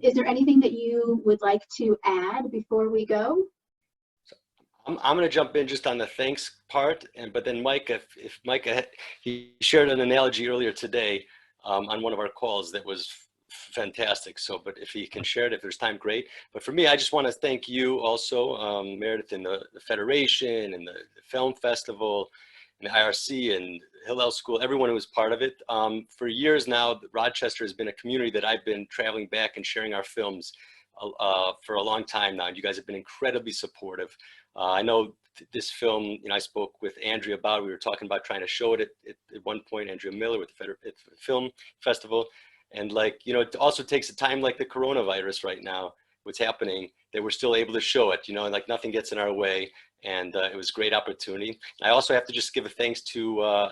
Is there anything that you would like to add before we go? I'm going to jump in just on the thanks part, but then Mike, if Micah, he shared an analogy earlier today on one of our calls that was fantastic. So, but if he can share it, if there's time, great. But for me, I just want to thank you also, Meredith, and the Federation and the Film Festival and the IRC and Hillel School, everyone who was part of it. For years now, Rochester has been a community that I've been traveling back and sharing our films for a long time now. And you guys have been incredibly supportive. I know this film, I spoke with Andrea about, we were talking about trying to show it at one point, Andrea Miller with the Film Festival. And it also takes a time like the coronavirus right now, what's happening, that we're still able to show it, and nothing gets in our way. And it was a great opportunity. I also have to just give a thanks to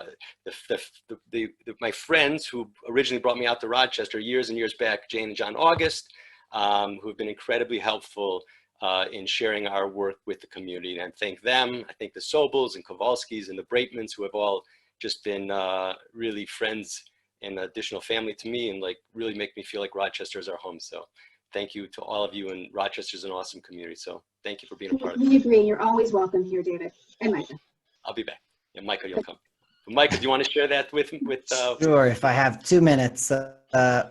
my friends who originally brought me out to Rochester years and years back, Jane and John August, who have been incredibly helpful in sharing our work with the community. And I thank them. I thank the Sobels and Kowalskis and the Breitmans, who have all just been really friends and additional family to me, and really make me feel like Rochester is our home. So thank you to all of you, and Rochester's an awesome community. So thank you for being a part of it. We agree. You're always welcome here, David and Micah. I'll be back. Yeah, Micah, you'll come. Micah, do you want to share that with Sure, if I have 2 minutes. I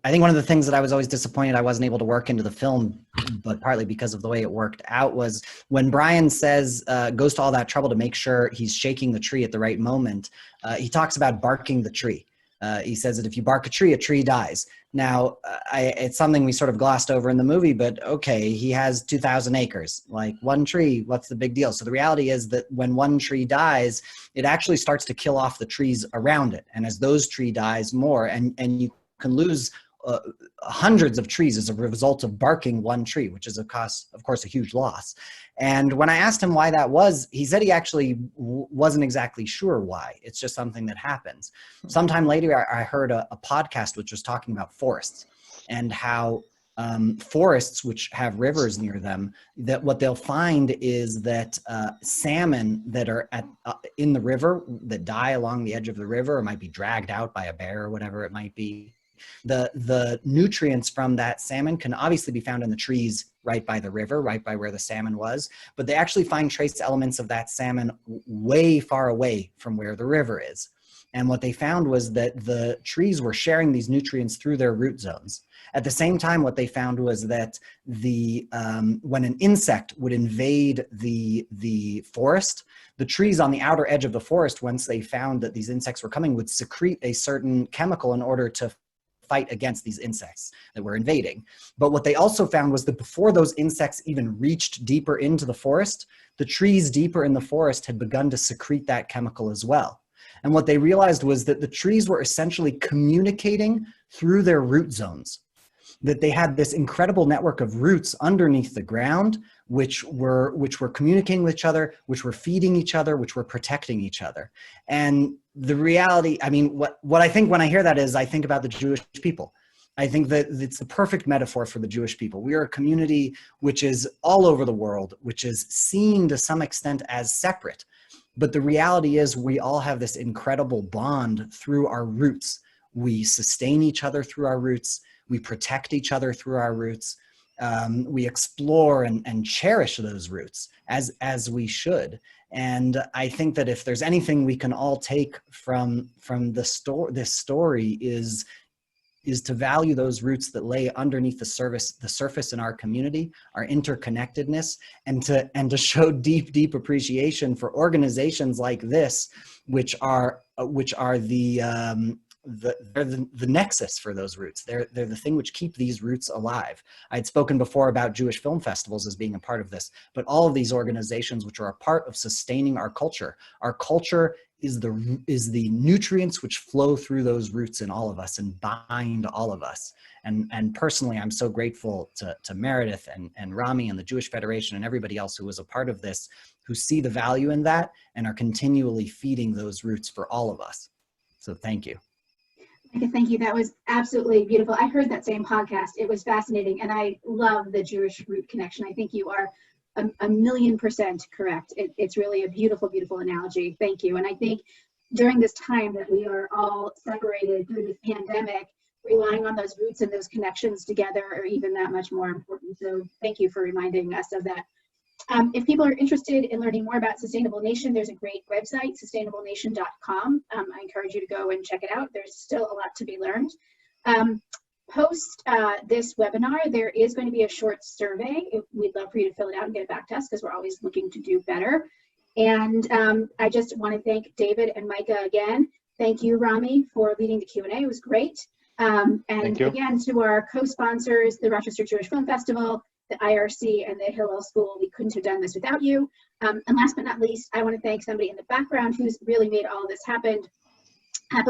think one of the things that I was always disappointed I wasn't able to work into the film, but partly because of the way it worked out, was when Brian says, goes to all that trouble to make sure he's shaking the tree at the right moment, he talks about barking the tree. He says that if you bark a tree dies. Now, it's something we sort of glossed over in the movie, but okay, he has 2,000 acres. Like, one tree, what's the big deal? So the reality is that when one tree dies, it actually starts to kill off the trees around it. And as those trees dies more, and you can lose hundreds of trees as a result of barking one tree, which is, of course, a huge loss. And when I asked him why that was, he said he actually wasn't exactly sure why. It's just something that happens. Sometime later, I heard a podcast which was talking about forests and how forests which have rivers near them, that what they'll find is that salmon that are in the river that die along the edge of the river, or might be dragged out by a bear or whatever it might be, the nutrients from that salmon can obviously be found in the trees right by the river, right by where the salmon was, but they actually find trace elements of that salmon way far away from where the river is. And what they found was that the trees were sharing these nutrients through their root zones. At the same time, what they found was that when an insect would invade the forest, the trees on the outer edge of the forest, once they found that these insects were coming, would secrete a certain chemical in order to fight against these insects that were invading. But what they also found was that before those insects even reached deeper into the forest, the trees deeper in the forest had begun to secrete that chemical as well. And what they realized was that the trees were essentially communicating through their root zones, that they had this incredible network of roots underneath the ground, which were communicating with each other, which were feeding each other, which were protecting each other. And the reality, I mean, what I think when I hear that is, I think about the Jewish people. I think that it's the perfect metaphor for the Jewish people. We are a community which is all over the world, which is seen to some extent as separate. But the reality is we all have this incredible bond through our roots. We sustain each other through our roots. We protect each other through our roots. We explore and cherish those roots as we should. And I think that if there's anything we can all take from this story is to value those roots that lay underneath the surface in our community, our interconnectedness, and to show deep appreciation for organizations like this, which are the nexus for those roots. They're the thing which keep these roots alive. I'd spoken before about Jewish film festivals as being a part of this, but all of these organizations which are a part of sustaining our culture. Our culture is the nutrients which flow through those roots in all of us and bind all of us. And personally, I'm so grateful to Meredith and Rami and the Jewish Federation and everybody else who was a part of this, who see the value in that and are continually feeding those roots for all of us. So thank you. Thank you. That was absolutely beautiful. I heard that same podcast. It was fascinating. And I love the Jewish root connection. I think you are a million% correct. It's really a beautiful, beautiful analogy. Thank you. And I think during this time that we are all separated through this pandemic, relying on those roots and those connections together are even that much more important. So thank you for reminding us of that. If people are interested in learning more about Sustainable Nation, there's a great website, sustainablenation.com. I encourage you to go and check it out. There's still a lot to be learned. Post this webinar, there is going to be a short survey. We'd love for you to fill it out and get it back to us because we're always looking to do better. And I just want to thank David and Micah again. Thank you, Rami, for leading the Q&A. It was great. And again, to our co-sponsors, the Rochester Jewish Film Festival, the IRC, and the Hillel School, we couldn't have done this without you. And last but not least, I want to thank somebody in the background who's really made all of this happen,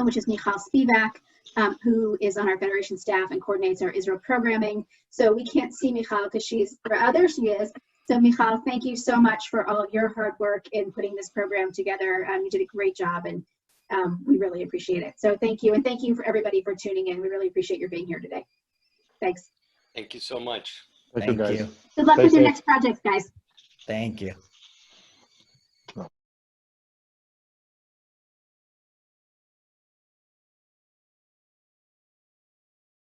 which is Michal Spivak, who is on our Federation staff and coordinates our Israel programming. So we can't see Michal because she's, or there she is. So Michal, thank you so much for all of your hard work in putting this program together. You did a great job, and we really appreciate it. So thank you, and thank you for everybody for tuning in. We really appreciate your being here today. Thanks. Thank you so much. Thank you, guys. you. Good luck Stay with your safe. next projects, guys. Thank you.